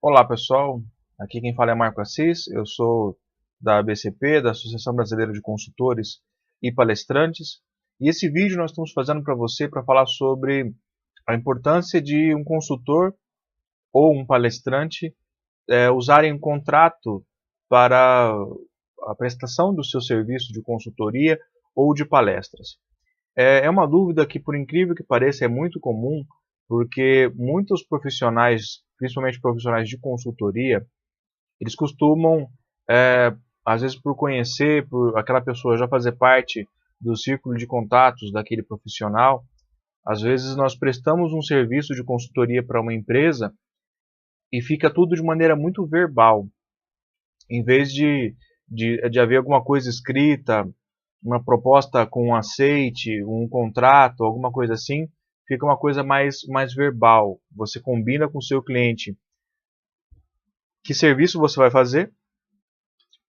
Olá pessoal, aqui quem fala é Marco Assis, eu sou da ABCP, da Associação Brasileira de Consultores e Palestrantes, e esse vídeo nós estamos fazendo para você para falar sobre a importância de um consultor ou um palestrante usarem um contrato para a prestação do seu serviço de consultoria ou de palestras. É uma dúvida que, por incrível que pareça, é muito comum, porque muitos profissionais, principalmente profissionais de consultoria, eles costumam, às vezes por conhecer, por aquela pessoa já fazer parte do círculo de contatos daquele profissional, às vezes nós prestamos um serviço de consultoria para uma empresa e fica tudo de maneira muito verbal, em vez de haver alguma coisa escrita, uma proposta com um aceite, um contrato, alguma coisa assim, fica uma coisa mais verbal. Você combina com o seu cliente que serviço você vai fazer,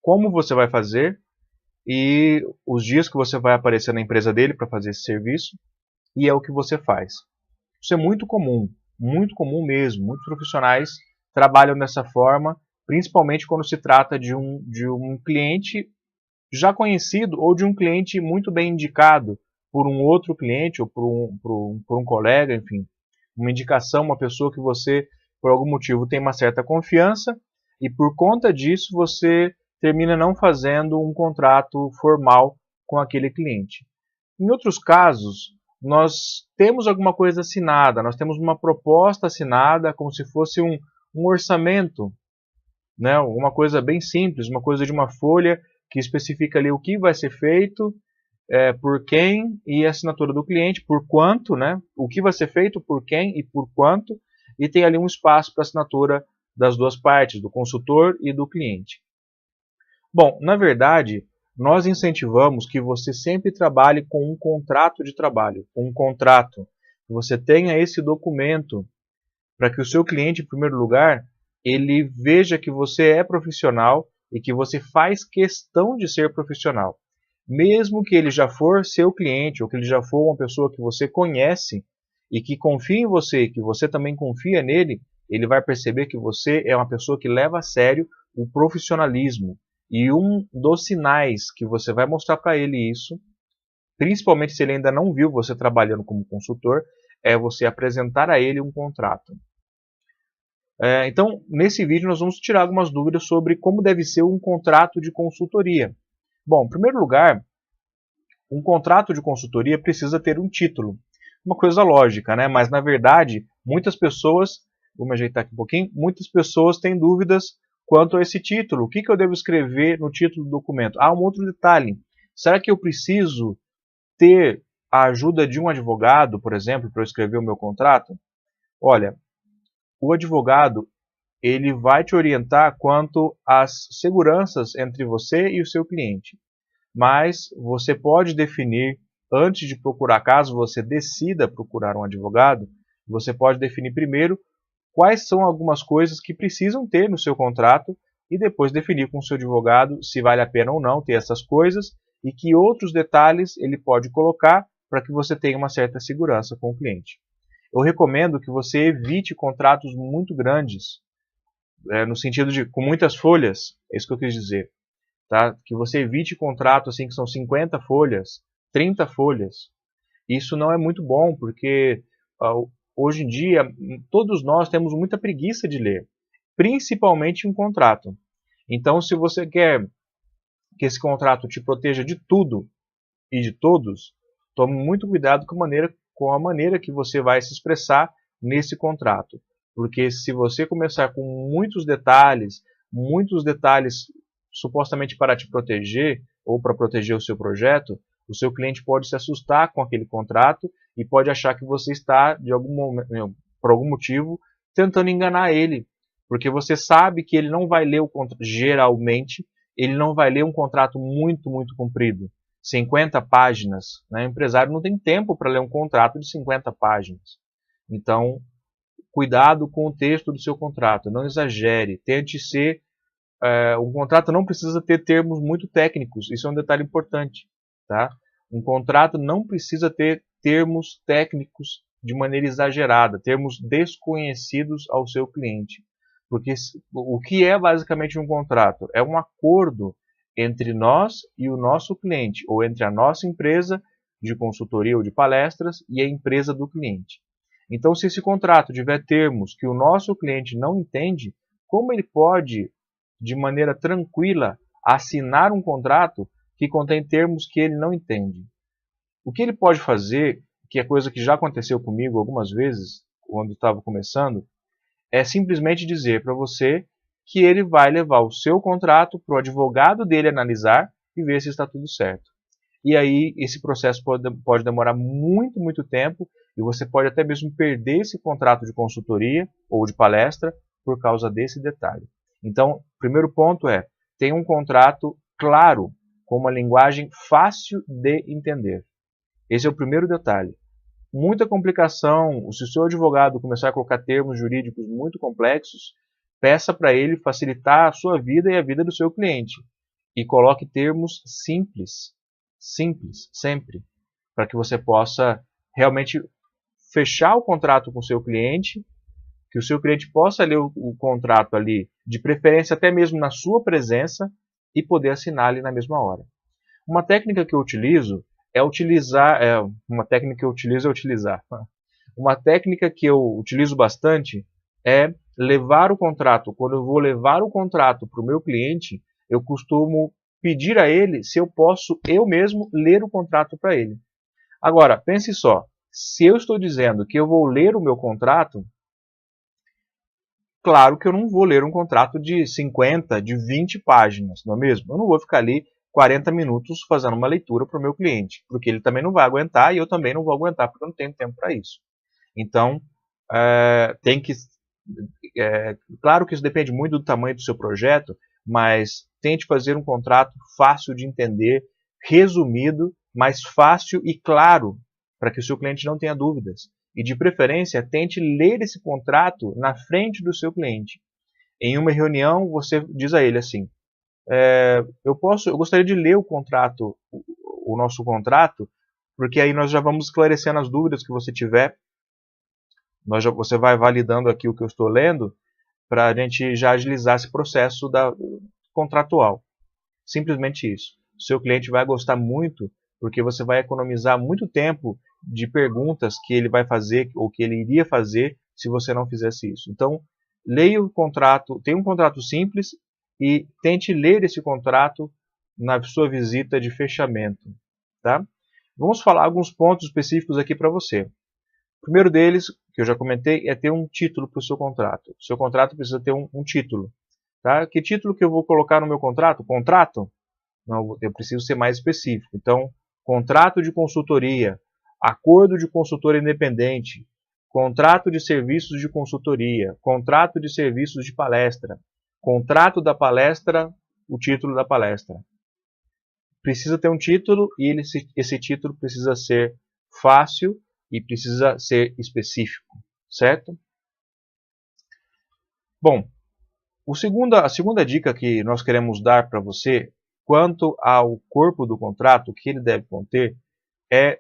como você vai fazer e os dias que você vai aparecer na empresa dele para fazer esse serviço, e é o que você faz. Isso é muito comum mesmo. Muitos profissionais trabalham dessa forma, principalmente quando se trata de um cliente já conhecido ou de um cliente muito bem indicado por um outro cliente ou por um colega, enfim. Uma indicação, uma pessoa que você, por algum motivo, tem uma certa confiança e por conta disso você termina não fazendo um contrato formal com aquele cliente. Em outros casos, nós temos alguma coisa assinada, nós temos uma proposta assinada, como se fosse um orçamento, né? Uma coisa bem simples, uma coisa de uma folha que especifica ali o que vai ser feito, por quem e a assinatura do cliente, por quanto, né? O que vai ser feito, por quem e por quanto, e tem ali um espaço para assinatura das duas partes, do consultor e do cliente. Bom, na verdade, nós incentivamos que você sempre trabalhe com um contrato de trabalho, com um contrato. Que você tenha esse documento para que o seu cliente, em primeiro lugar, ele veja que você é profissional e que você faz questão de ser profissional. Mesmo que ele já for seu cliente ou que ele já for uma pessoa que você conhece e que confia em você, que você também confia nele, ele vai perceber que você é uma pessoa que leva a sério o profissionalismo. E um dos sinais que você vai mostrar para ele isso, principalmente se ele ainda não viu você trabalhando como consultor, é você apresentar a ele um contrato. Então, nesse vídeo nós vamos tirar algumas dúvidas sobre como deve ser um contrato de consultoria. Bom, em primeiro lugar, um contrato de consultoria precisa ter um título. Uma coisa lógica, né? Mas na verdade, muitas pessoas, vamos ajeitar aqui um pouquinho, muitas pessoas têm dúvidas quanto a esse título. O que eu devo escrever no título do documento? Um outro detalhe. Será que eu preciso ter a ajuda de um advogado, por exemplo, para eu escrever o meu contrato? Olha, o advogado ele vai te orientar quanto às seguranças entre você e o seu cliente. Mas você pode definir, antes de procurar, caso você decida procurar um advogado, você pode definir primeiro quais são algumas coisas que precisam ter no seu contrato e depois definir com o seu advogado se vale a pena ou não ter essas coisas e que outros detalhes ele pode colocar para que você tenha uma certa segurança com o cliente. Eu recomendo que você evite contratos muito grandes, no sentido de com muitas folhas, é isso que eu quis dizer. Tá? Que você evite contrato assim que são 50 folhas, 30 folhas. Isso não é muito bom, porque hoje em dia todos nós temos muita preguiça de ler, principalmente um contrato. Então, se você quer que esse contrato te proteja de tudo e de todos, tome muito cuidado com a maneira que você vai se expressar nesse contrato. Porque se você começar com muitos detalhes supostamente para te proteger ou para proteger o seu projeto, o seu cliente pode se assustar com aquele contrato e pode achar que você está, por algum motivo, tentando enganar ele. Porque você sabe que ele não vai ler geralmente, ele não vai ler um contrato muito comprido. 50 páginas. Né? O empresário não tem tempo para ler um contrato de 50 páginas. Então, cuidado com o texto do seu contrato. Não exagere. Tente ser. Um contrato não precisa ter termos muito técnicos. Isso é um detalhe importante. Tá? Um contrato não precisa ter termos técnicos de maneira exagerada, termos desconhecidos ao seu cliente. Porque o que é basicamente um contrato? É um acordo entre nós e o nosso cliente, ou entre a nossa empresa de consultoria ou de palestras e a empresa do cliente. Então, se esse contrato tiver termos que o nosso cliente não entende, como ele pode, de maneira tranquila, assinar um contrato que contém termos que ele não entende? O que ele pode fazer, que é coisa que já aconteceu comigo algumas vezes, quando estava começando, é simplesmente dizer para você que ele vai levar o seu contrato para o advogado dele analisar e ver se está tudo certo. E aí esse processo pode demorar muito, muito tempo e você pode até mesmo perder esse contrato de consultoria ou de palestra por causa desse detalhe. Então, o primeiro ponto é, tenha um contrato claro, com uma linguagem fácil de entender. Esse é o primeiro detalhe. Muita complicação, se o seu advogado começar a colocar termos jurídicos muito complexos, peça para ele facilitar a sua vida e a vida do seu cliente. E coloque termos simples, sempre, para que você possa realmente fechar o contrato com o seu cliente, que o seu cliente possa ler o contrato ali, de preferência até mesmo na sua presença, e poder assinar ali na mesma hora. Uma técnica que eu utilizo uma técnica que eu utilizo é utilizar. Uma técnica que eu utilizo bastante é levar o contrato. Quando eu vou levar o contrato para o meu cliente, eu costumo pedir a ele se eu posso eu mesmo ler o contrato para ele. Agora, pense só, se eu estou dizendo que eu vou ler o meu contrato, claro que eu não vou ler um contrato de 50, de 20 páginas, não é mesmo? Eu não vou ficar ali 40 minutos fazendo uma leitura para o meu cliente, porque ele também não vai aguentar e eu também não vou aguentar, porque eu não tenho tempo para isso. Então, claro que isso depende muito do tamanho do seu projeto, mas tente fazer um contrato fácil de entender, resumido, mas fácil e claro, para que o seu cliente não tenha dúvidas. E de preferência, tente ler esse contrato na frente do seu cliente. Em uma reunião, você diz a ele assim, eu gostaria de ler o nosso contrato, porque aí nós já vamos esclarecendo as dúvidas que você tiver. Você vai validando aqui o que eu estou lendo, para a gente já agilizar esse processo contratual. Simplesmente isso. O seu cliente vai gostar muito, porque você vai economizar muito tempo de perguntas que ele vai fazer, ou que ele iria fazer, se você não fizesse isso. Então, leia o contrato, tenha um contrato simples, e tente ler esse contrato na sua visita de fechamento. Tá? Vamos falar alguns pontos específicos aqui para você. O primeiro deles, que eu já comentei, é ter um título para o seu contrato. O seu contrato precisa ter um título. Tá? Que título que eu vou colocar no meu contrato? Contrato? Não, eu preciso ser mais específico. Então, contrato de consultoria, acordo de consultor independente, contrato de serviços de consultoria, contrato de serviços de palestra, contrato da palestra, o título da palestra. Precisa ter um título e esse título precisa ser fácil e precisa ser específico, certo? Bom, a segunda dica que nós queremos dar para você quanto ao corpo do contrato, o que ele deve conter, é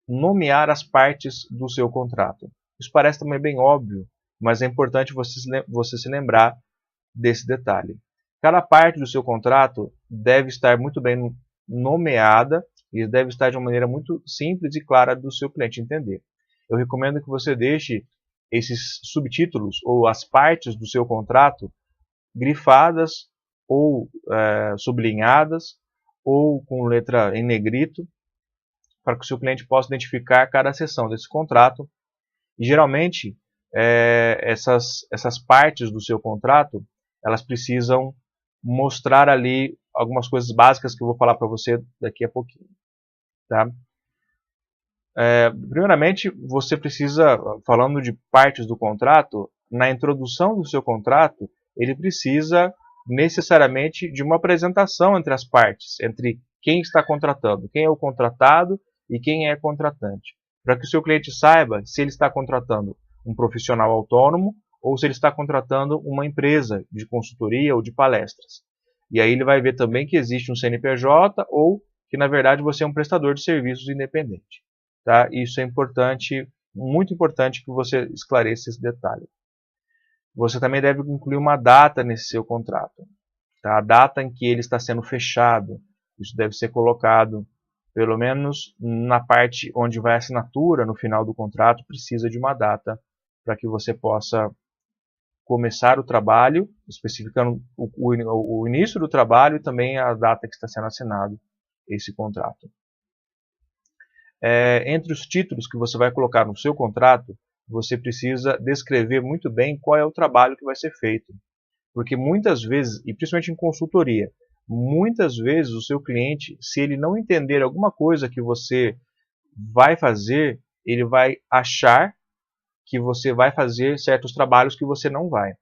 nomear as partes do seu contrato. Isso parece também bem óbvio, mas é importante você se lembrar desse detalhe. Cada parte do seu contrato deve estar muito bem nomeada e deve estar de uma maneira muito simples e clara do seu cliente entender. Eu recomendo que você deixe esses subtítulos ou as partes do seu contrato grifadas ou sublinhadas ou com letra em negrito, para que o seu cliente possa identificar cada seção desse contrato. E geralmente essas partes do seu contrato, elas precisam mostrar ali algumas coisas básicas que eu vou falar para você daqui a pouquinho. Tá? Primeiramente, você precisa, falando de partes do contrato, na introdução do seu contrato, ele precisa necessariamente de uma apresentação entre as partes, entre quem está contratando, quem é o contratado e quem é contratante, para que o seu cliente saiba se ele está contratando um profissional autônomo ou se ele está contratando uma empresa de consultoria ou de palestras. E aí ele vai ver também que existe um CNPJ ou que na verdade você é um prestador de serviços independente. Tá? Isso é importante, muito importante que você esclareça esse detalhe. Você também deve incluir uma data nesse seu contrato, tá? A data em que ele está sendo fechado. Isso deve ser colocado, pelo menos na parte onde vai a assinatura, no final do contrato, precisa de uma data para que você possa começar o trabalho, especificando o início do trabalho e também a data que está sendo assinado esse contrato. Entre os títulos que você vai colocar no seu contrato, você precisa descrever muito bem qual é o trabalho que vai ser feito. Porque muitas vezes, e principalmente em consultoria, muitas vezes o seu cliente, se ele não entender alguma coisa que você vai fazer, ele vai achar que você vai fazer certos trabalhos que você não vai.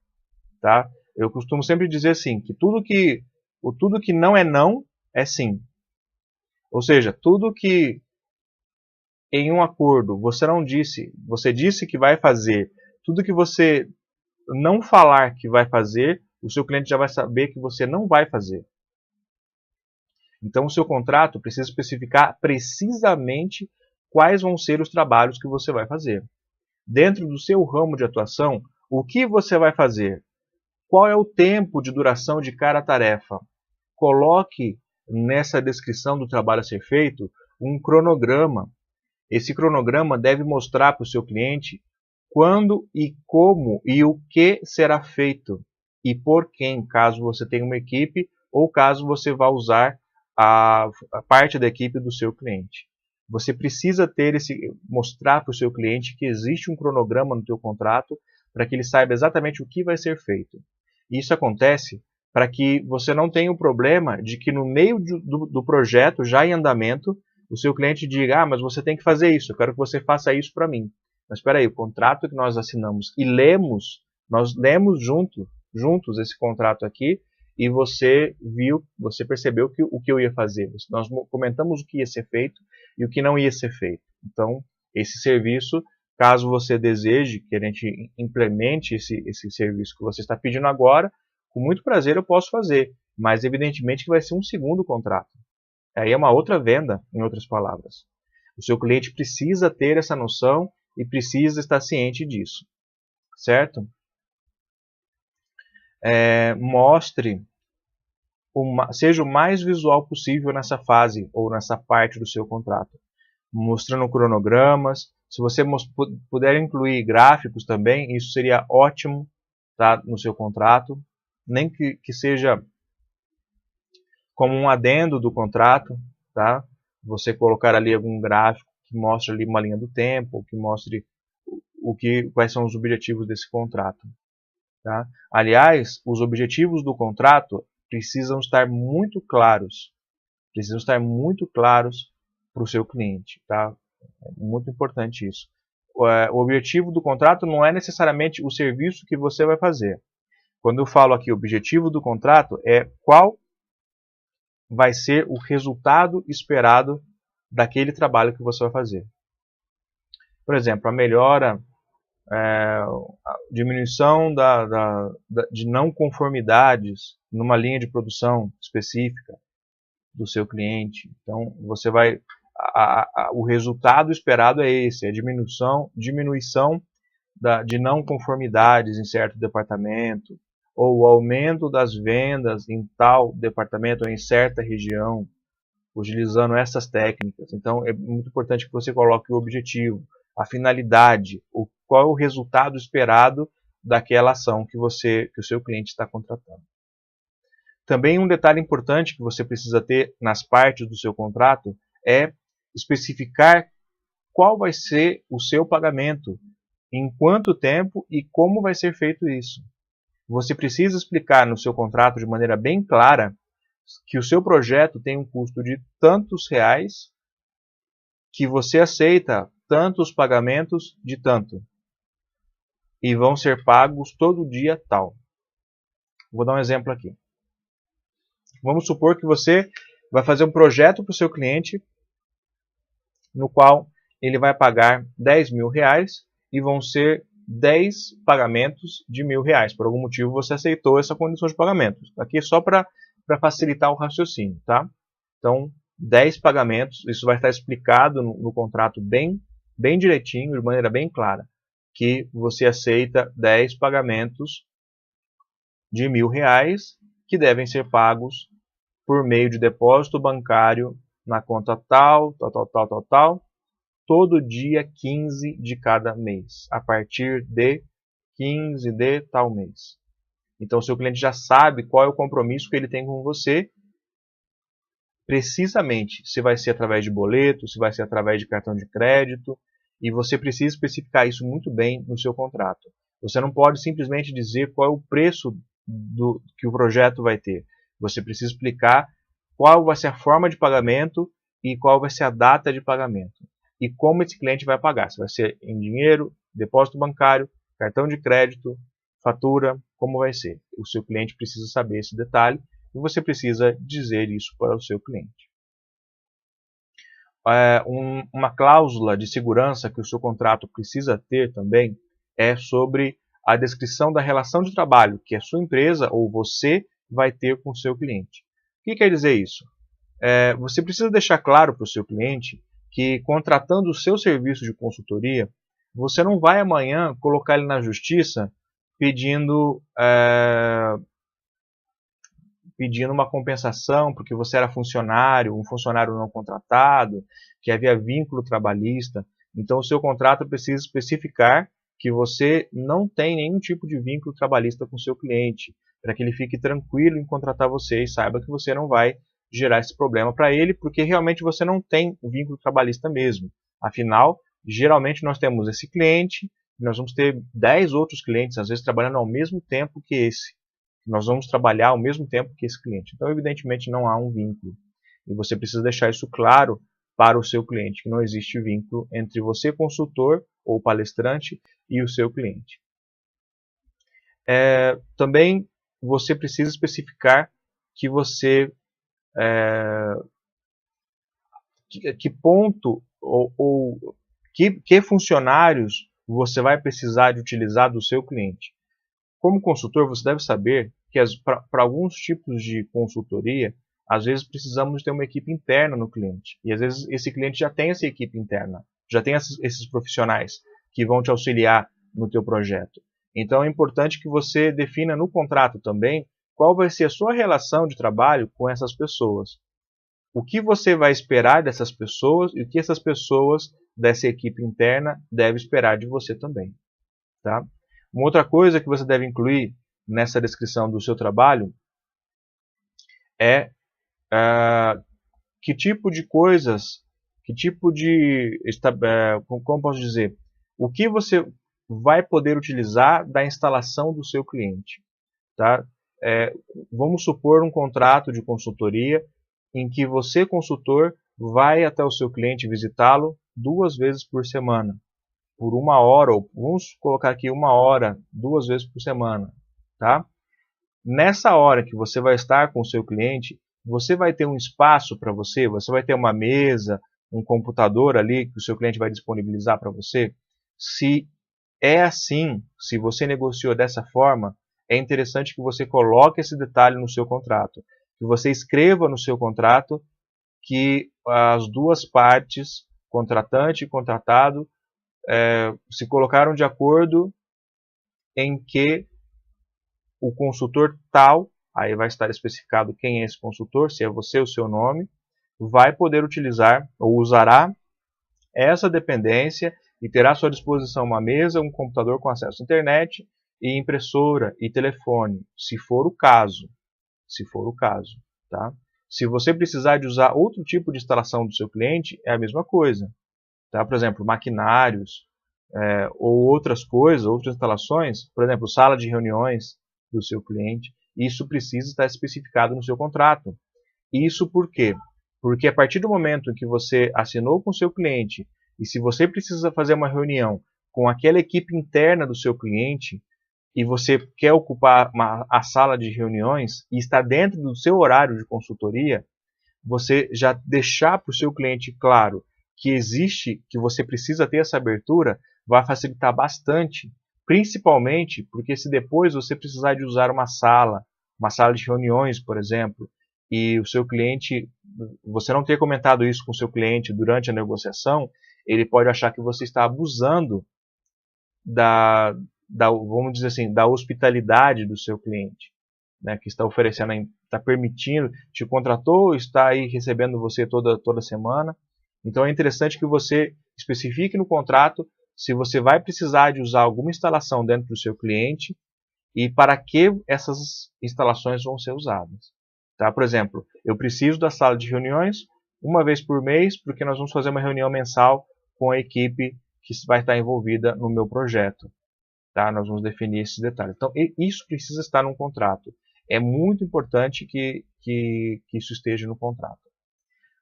Tá? Eu costumo sempre dizer assim, que tudo que não é sim. Ou seja, tudo que em um acordo você não disse, você disse que vai fazer, tudo que você não falar que vai fazer, o seu cliente já vai saber que você não vai fazer. Então o seu contrato precisa especificar precisamente quais vão ser os trabalhos que você vai fazer. Dentro do seu ramo de atuação, o que você vai fazer? Qual é o tempo de duração de cada tarefa? Coloque nessa descrição do trabalho a ser feito um cronograma. Esse cronograma deve mostrar para o seu cliente quando e como e o que será feito e por quem, caso você tenha uma equipe ou caso você vá usar a parte da equipe do seu cliente. Você precisa mostrar para o seu cliente que existe um cronograma no teu contrato para que ele saiba exatamente o que vai ser feito. Isso acontece para que você não tenha o problema de que no meio do projeto, já em andamento, o seu cliente diga, mas você tem que fazer isso, eu quero que você faça isso para mim. Mas espera aí, o contrato que nós assinamos e nós lemos juntos esse contrato aqui, e você percebeu o que eu ia fazer. Nós comentamos o que ia ser feito e o que não ia ser feito. Então, esse serviço, caso você deseje que a gente implemente esse serviço que você está pedindo agora, com muito prazer eu posso fazer, mas evidentemente que vai ser um segundo contrato. Aí é uma outra venda, em outras palavras. O seu cliente precisa ter essa noção e precisa estar ciente disso, certo? Seja o mais visual possível nessa fase ou nessa parte do seu contrato, mostrando cronogramas. Se você puder incluir gráficos também, isso seria ótimo, tá, no seu contrato, nem que seja como um adendo do contrato, tá? Você colocar ali algum gráfico que mostre ali uma linha do tempo, que mostre quais são os objetivos desse contrato. Tá? Aliás, os objetivos do contrato precisam estar muito claros. Precisam estar muito claros para o seu cliente. Tá? É muito importante isso. O objetivo do contrato não é necessariamente o serviço que você vai fazer. Quando eu falo aqui objetivo do contrato, é qual vai ser o resultado esperado daquele trabalho que você vai fazer. Por exemplo, a melhora, a diminuição de não conformidades numa linha de produção específica do seu cliente. Então, você vai, o resultado esperado é esse, a diminuição de não conformidades em certo departamento, ou o aumento das vendas em tal departamento ou em certa região, utilizando essas técnicas. Então, é muito importante que você coloque o objetivo, a finalidade, qual é o resultado esperado daquela ação que o seu cliente está contratando. Também um detalhe importante que você precisa ter nas partes do seu contrato é especificar qual vai ser o seu pagamento, em quanto tempo e como vai ser feito isso. Você precisa explicar no seu contrato de maneira bem clara que o seu projeto tem um custo de tantos reais, que você aceita tantos pagamentos de tanto, e vão ser pagos todo dia tal. Vou dar um exemplo aqui. Vamos supor que você vai fazer um projeto para o seu cliente, no qual ele vai pagar 10 mil reais e vão ser 10 pagamentos de R$1.000. Por algum motivo você aceitou essa condição de pagamento. Aqui é só para facilitar o raciocínio, tá? Então, 10 pagamentos, isso vai estar explicado no contrato bem direitinho, de maneira bem clara. que você aceita 10 pagamentos de R$ 1.000 que devem ser pagos por meio de depósito bancário na conta tal, todo dia 15 de cada mês, a partir de 15 de tal mês. Então, o seu cliente já sabe qual é o compromisso que ele tem com você, precisamente se vai ser através de boleto, se vai ser através de cartão de crédito, e você precisa especificar isso muito bem no seu contrato. Você não pode simplesmente dizer qual é o preço que o projeto vai ter. Você precisa explicar qual vai ser a forma de pagamento e qual vai ser a data de pagamento. E como esse cliente vai pagar. Se vai ser em dinheiro, depósito bancário, cartão de crédito, fatura, como vai ser. O seu cliente precisa saber esse detalhe e você precisa dizer isso para o seu cliente. Uma cláusula de segurança que o seu contrato precisa ter também é sobre a descrição da relação de trabalho que a sua empresa ou você vai ter com o seu cliente. O que quer dizer isso? Você precisa deixar claro para o seu cliente que, contratando o seu serviço de consultoria, você não vai amanhã colocar ele na justiça pedindo uma compensação porque você era funcionário, um funcionário não contratado, que havia vínculo trabalhista. Então, o seu contrato precisa especificar que você não tem nenhum tipo de vínculo trabalhista com o seu cliente, para que ele fique tranquilo em contratar você e saiba que você não vai gerar esse problema para ele, porque realmente você não tem o vínculo trabalhista mesmo. Afinal, geralmente nós temos esse cliente, nós vamos ter 10 outros clientes, às vezes trabalhando ao mesmo tempo que esse. Nós vamos trabalhar ao mesmo tempo que esse cliente. Então, evidentemente, não há um vínculo. E você precisa deixar isso claro para o seu cliente, que não existe vínculo entre você, consultor ou palestrante, e o seu cliente. Também você precisa especificar que você que ponto ou que funcionários você vai precisar de utilizar do seu cliente. Como consultor, você deve saber que para alguns tipos de consultoria, às vezes precisamos ter uma equipe interna no cliente. E às vezes esse cliente já tem essa equipe interna, já tem esses profissionais que vão te auxiliar no teu projeto. Então é importante que você defina no contrato também qual vai ser a sua relação de trabalho com essas pessoas. O que você vai esperar dessas pessoas e o que essas pessoas dessa equipe interna devem esperar de você também. Tá? Uma outra coisa que você deve incluir nessa descrição do seu trabalho é que tipo de coisas, como posso dizer, o que você vai poder utilizar da instalação do seu cliente. Tá? Vamos supor um contrato de consultoria em que você, consultor, vai até o seu cliente visitá-lo 2 vezes por semana, por 1 hora, ou vamos colocar aqui 1 hora, 2 vezes por semana. Tá? Nessa hora que você vai estar com o seu cliente, você vai ter um espaço para você vai ter uma mesa, um computador ali que o seu cliente vai disponibilizar para você. Se é assim, se você negociou dessa forma, é interessante que você coloque esse detalhe no seu contrato, que você escreva no seu contrato que as duas partes, contratante e contratado, se colocaram de acordo em que o consultor tal, aí vai estar especificado quem é esse consultor, se é você o seu nome, vai poder utilizar ou usará essa dependência e terá à sua disposição uma mesa, um computador com acesso à internet e impressora e telefone, se for o caso. Se for o caso, tá? Se você precisar de usar outro tipo de instalação do seu cliente, é a mesma coisa. Tá? Por exemplo, maquinários ou outras coisas, outras instalações, por exemplo, sala de reuniões do seu cliente, isso precisa estar especificado no seu contrato. Isso por quê? Porque a partir do momento em que você assinou com o seu cliente, e se você precisa fazer uma reunião com aquela equipe interna do seu cliente, e você quer ocupar a sala de reuniões e está dentro do seu horário de consultoria, você já deixar para o seu cliente claro que existe, que você precisa ter essa abertura, vai facilitar bastante, principalmente porque se depois você precisar de usar uma sala de reuniões, por exemplo, e o seu cliente, você não ter comentado isso com o seu cliente durante a negociação, ele pode achar que você está abusando vamos dizer assim, da hospitalidade do seu cliente, né, que está oferecendo, está permitindo, te contratou, está aí recebendo você toda semana. Então é interessante que você especifique no contrato se você vai precisar de usar alguma instalação dentro do seu cliente e para que essas instalações vão ser usadas. Tá? Por exemplo, eu preciso da sala de reuniões uma vez por mês, porque nós vamos fazer uma reunião mensal com a equipe que vai estar envolvida no meu projeto. Tá? Nós vamos definir esses detalhes. Então, isso precisa estar no contrato. É muito importante que isso esteja no contrato.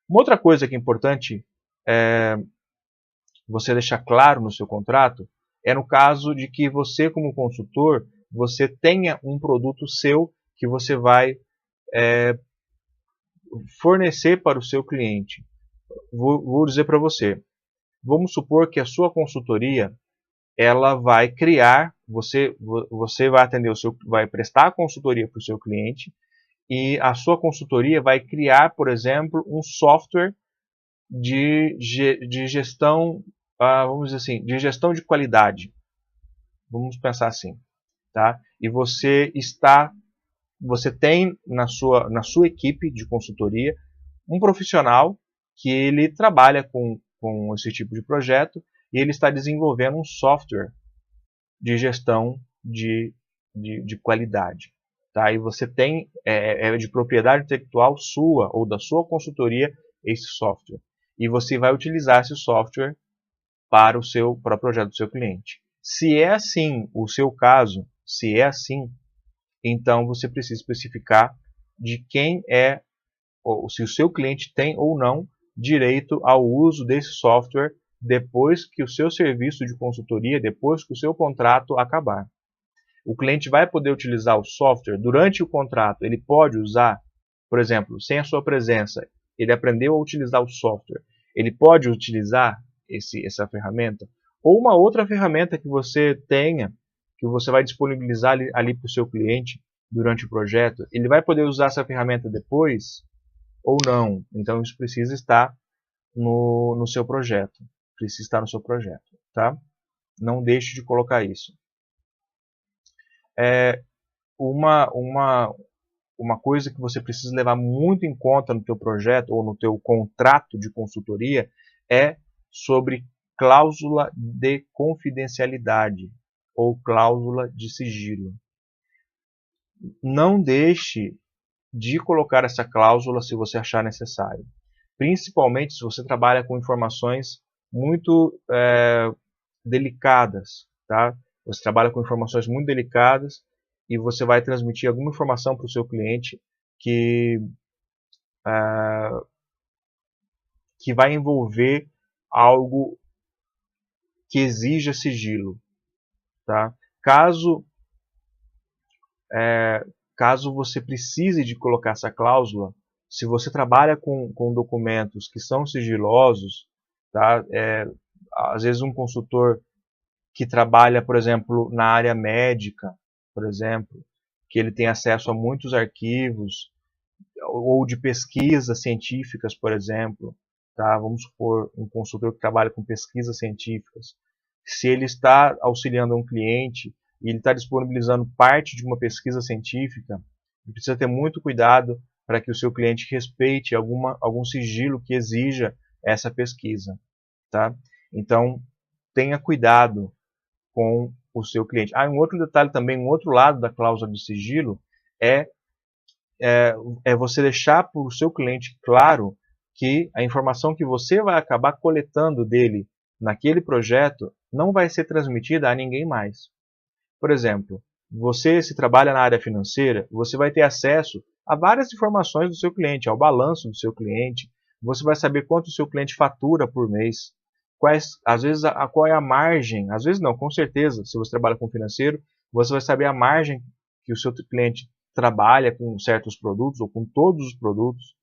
Uma outra coisa que é importante você deixar claro no seu contrato é no caso de que você, como consultor, você tenha um produto seu que você vai fornecer para o seu cliente. Vou dizer para você, vamos supor que a sua consultoria ela vai criar, você vai atender vai prestar a consultoria para o seu cliente e a sua consultoria vai criar, por exemplo, um software de gestão, vamos dizer assim, de gestão de qualidade. Vamos pensar assim, tá? E você tem na sua equipe de consultoria um profissional que ele trabalha com esse tipo de projeto e ele está desenvolvendo um software de gestão de qualidade. Tá? E você tem, de propriedade intelectual sua ou da sua consultoria esse software. E você vai utilizar esse software para o projeto do seu cliente. Se é assim o seu caso, se é assim, então você precisa especificar de quem ou se o seu cliente tem ou não direito ao uso desse software depois que o seu serviço de consultoria, depois que o seu contrato acabar. O cliente vai poder utilizar o software durante o contrato, ele pode usar, por exemplo, sem a sua presença, ele aprendeu a utilizar o software, ele pode utilizar essa ferramenta, ou uma outra ferramenta que você tenha, que você vai disponibilizar ali para o seu cliente durante o projeto, ele vai poder usar essa ferramenta depois ou não. Então isso precisa estar no seu projeto. Precisa estar no seu projeto, tá? Não deixe de colocar isso. Uma coisa que você precisa levar muito em conta no teu projeto ou no teu contrato de consultoria é sobre cláusula de confidencialidade ou cláusula de sigilo. Não deixe de colocar essa cláusula se você achar necessário. Principalmente se você trabalha com informações muito delicadas, tá? Você trabalha com informações muito delicadas e você vai transmitir alguma informação para o seu cliente que vai envolver algo que exija sigilo, tá? Caso você precise de colocar essa cláusula, se você trabalha com documentos que são sigilosos, tá? Às vezes um consultor que trabalha, por exemplo, na área médica, por exemplo, que ele tem acesso a muitos arquivos, ou de pesquisas científicas, por exemplo, tá? Vamos supor um consultor que trabalha com pesquisas científicas. Se ele está auxiliando um cliente e ele está disponibilizando parte de uma pesquisa científica, ele precisa ter muito cuidado para que o seu cliente respeite algum sigilo que exija essa pesquisa, tá? Então, tenha cuidado com o seu cliente. Um outro detalhe também, um outro lado da cláusula de sigilo é você deixar para o seu cliente claro que a informação que você vai acabar coletando dele naquele projeto não vai ser transmitida a ninguém mais. Por exemplo, se trabalha na área financeira, você vai ter acesso a várias informações do seu cliente, ao balanço do seu cliente, você vai saber quanto o seu cliente fatura por mês, às vezes qual é a margem, às vezes não, com certeza, se você trabalha com financeiro, você vai saber a margem que o seu cliente trabalha com certos produtos ou com todos os produtos.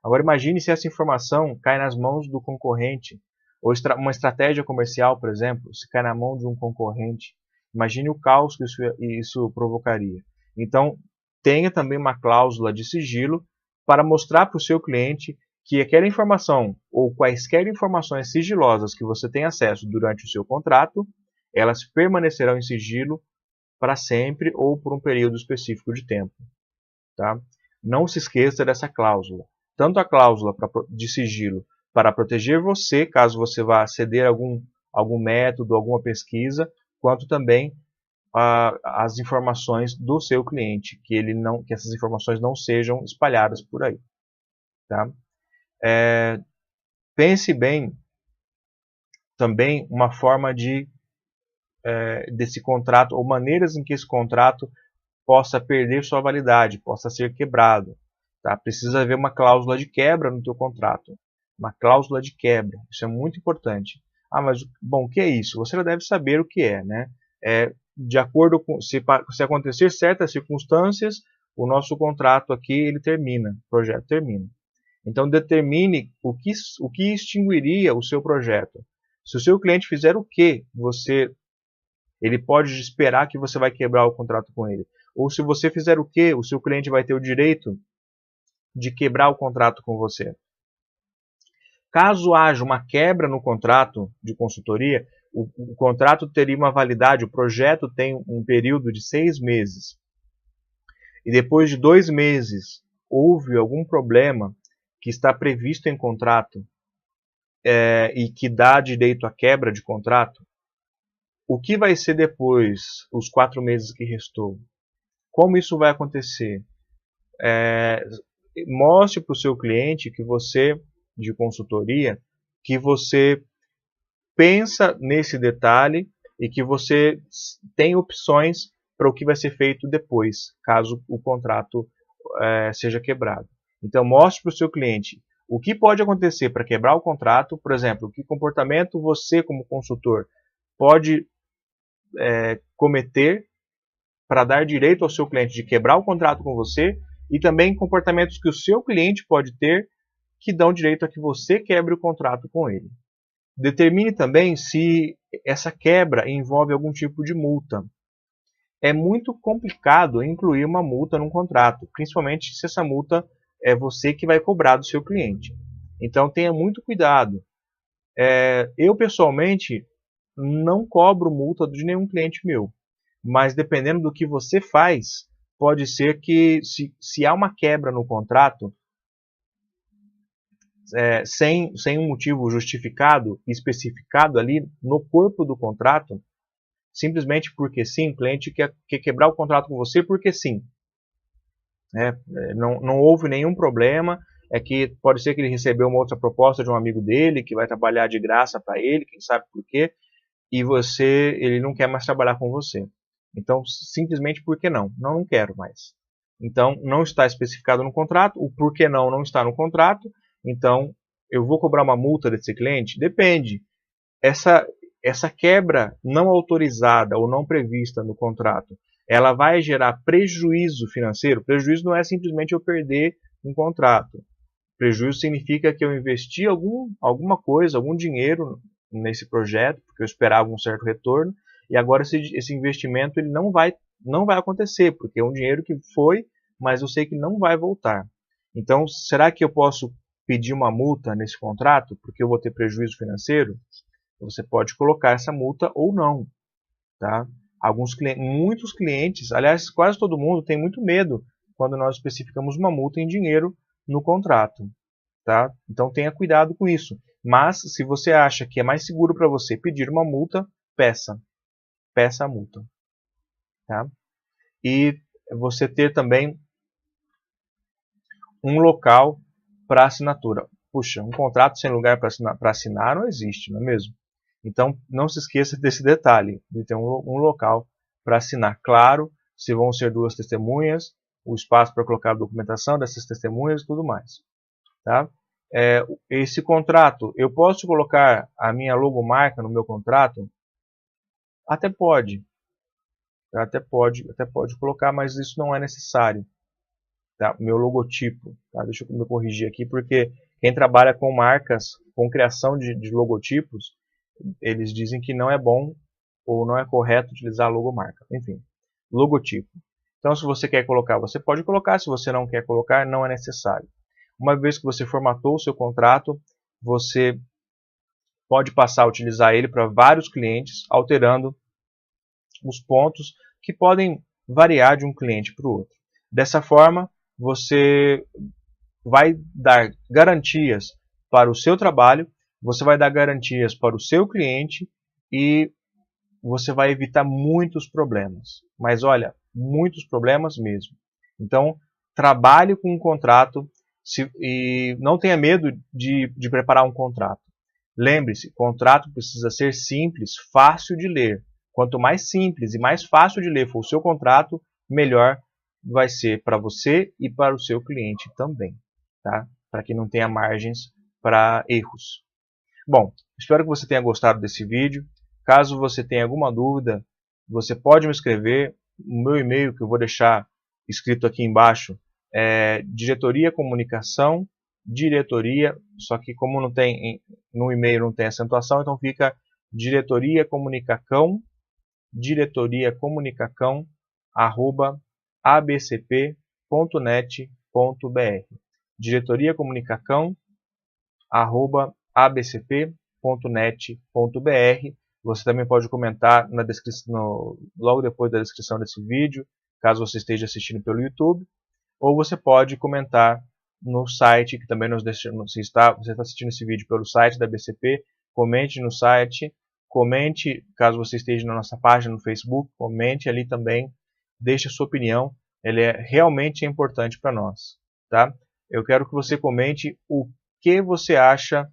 Agora imagine se essa informação cai nas mãos do concorrente, ou uma estratégia comercial, por exemplo, se cai na mão de um concorrente. Imagine o caos que isso provocaria. Então, tenha também uma cláusula de sigilo para mostrar para o seu cliente que aquela informação ou quaisquer informações sigilosas que você tem acesso durante o seu contrato, elas permanecerão em sigilo para sempre ou por um período específico de tempo. Tá? Não se esqueça dessa cláusula. Tanto a cláusula de sigilo para proteger você, caso você vá ceder algum método, alguma pesquisa, quanto também as informações do seu cliente, que essas informações não sejam espalhadas por aí. Tá? Pense bem também uma forma desse contrato, ou maneiras em que esse contrato possa perder sua validade, possa ser quebrado. Tá? Precisa haver uma cláusula de quebra no teu contrato. Uma cláusula de quebra. Isso é muito importante. Mas, bom, o que é isso? Você já deve saber o que é, né? De acordo com, se acontecer certas circunstâncias, o nosso contrato aqui, ele termina, o projeto termina. Então, determine o que extinguiria o seu projeto. Se o seu cliente fizer o que, ele pode esperar que você vai quebrar o contrato com ele. Ou se você fizer o que, o seu cliente vai ter o direito de quebrar o contrato com você. Caso haja uma quebra no contrato de consultoria, o contrato teria uma validade, o projeto tem um período de 6 meses. E depois de 2 meses houve algum problema que está previsto em contrato e que dá direito à quebra de contrato, o que vai ser depois, os 4 meses que restou? Como isso vai acontecer? Mostre para o seu cliente que você, de consultoria, que você pensa nesse detalhe e que você tem opções para o que vai ser feito depois, caso o contrato seja quebrado. Então, mostre para o seu cliente o que pode acontecer para quebrar o contrato, por exemplo, que comportamento você, como consultor, pode cometer para dar direito ao seu cliente de quebrar o contrato com você, e também comportamentos que o seu cliente pode ter que dão direito a que você quebre o contrato com ele. Determine também se essa quebra envolve algum tipo de multa. É muito complicado incluir uma multa num contrato, principalmente se essa multa é você que vai cobrar do seu cliente. Então tenha muito cuidado. Eu pessoalmente não cobro multa de nenhum cliente meu, mas dependendo do que você faz, pode ser que se há uma quebra no contrato, sem um motivo justificado, especificado ali no corpo do contrato, simplesmente porque sim, o cliente quer quebrar o contrato com você porque sim. Não houve nenhum problema, que pode ser que ele recebeu uma outra proposta de um amigo dele, que vai trabalhar de graça para ele, quem sabe por quê, e ele não quer mais trabalhar com você. Então, simplesmente porque não quero mais. Então, não está especificado no contrato, o porquê não está no contrato, então, eu vou cobrar uma multa desse cliente? Depende. Essa quebra não autorizada ou não prevista no contrato, ela vai gerar prejuízo financeiro? Prejuízo não é simplesmente eu perder um contrato. Prejuízo significa que eu investi alguma coisa, algum dinheiro nesse projeto, porque eu esperava um certo retorno, e agora esse investimento ele não vai acontecer, porque é um dinheiro que foi, mas eu sei que não vai voltar. Então, será que eu posso pedir uma multa nesse contrato, porque eu vou ter prejuízo financeiro? Você pode colocar essa multa ou não. Tá? Muitos clientes, aliás, quase todo mundo tem muito medo quando nós especificamos uma multa em dinheiro no contrato. Tá? Então tenha cuidado com isso. Mas se você acha que é mais seguro para você pedir uma multa, peça a multa. Tá? E você ter também um local para assinatura. Puxa, um contrato sem lugar para assinar não existe, não é mesmo? Então não se esqueça desse detalhe, de ter um local para assinar. Claro, se vão ser 2 testemunhas, o espaço para colocar a documentação dessas testemunhas e tudo mais. Tá? Esse contrato, eu posso colocar a minha logomarca no meu contrato? Até pode. Até pode colocar, mas isso não é necessário. Tá? Meu logotipo. Tá? Deixa eu me corrigir aqui, porque quem trabalha com marcas, com criação de logotipos, eles dizem que não é bom ou não é correto utilizar a logomarca. Enfim, logotipo. Então, se você quer colocar, você pode colocar. Se você não quer colocar, não é necessário. Uma vez que você formatou o seu contrato, você pode passar a utilizar ele para vários clientes, alterando os pontos que podem variar de um cliente para o outro. Dessa forma, você vai dar garantias para o seu trabalho, você vai dar garantias para o seu cliente e você vai evitar muitos problemas. Mas olha, muitos problemas mesmo. Então, trabalhe com um contrato e não tenha medo de preparar um contrato. Lembre-se, contrato precisa ser simples, fácil de ler. Quanto mais simples e mais fácil de ler for o seu contrato, melhor vai ser para você e para o seu cliente também, tá? Para que não tenha margens para erros. Bom, espero que você tenha gostado desse vídeo. Caso você tenha alguma dúvida, você pode me escrever. O meu e-mail, que eu vou deixar escrito aqui embaixo, é diretoria-comunicação, diretoria, só que como não tem, no e-mail não tem acentuação, então fica diretoria-comunicacão, diretoria-comunicacão@abcp.net.br, diretoria-comunicacão@abcp.net.br. Você também pode comentar na descrição, logo depois da descrição desse vídeo, caso você esteja assistindo pelo YouTube, ou você pode comentar no site, que também você está assistindo esse vídeo pelo site da ABCP, comente no site, comente caso você esteja na nossa página no Facebook, comente ali também, deixe a sua opinião, ele realmente é importante para nós, tá? Eu quero que você comente o que você acha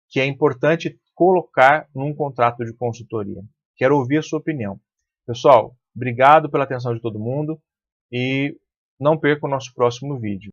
que é importante colocar num contrato de consultoria. Quero ouvir a sua opinião. Pessoal, obrigado pela atenção de todo mundo e não perca o nosso próximo vídeo.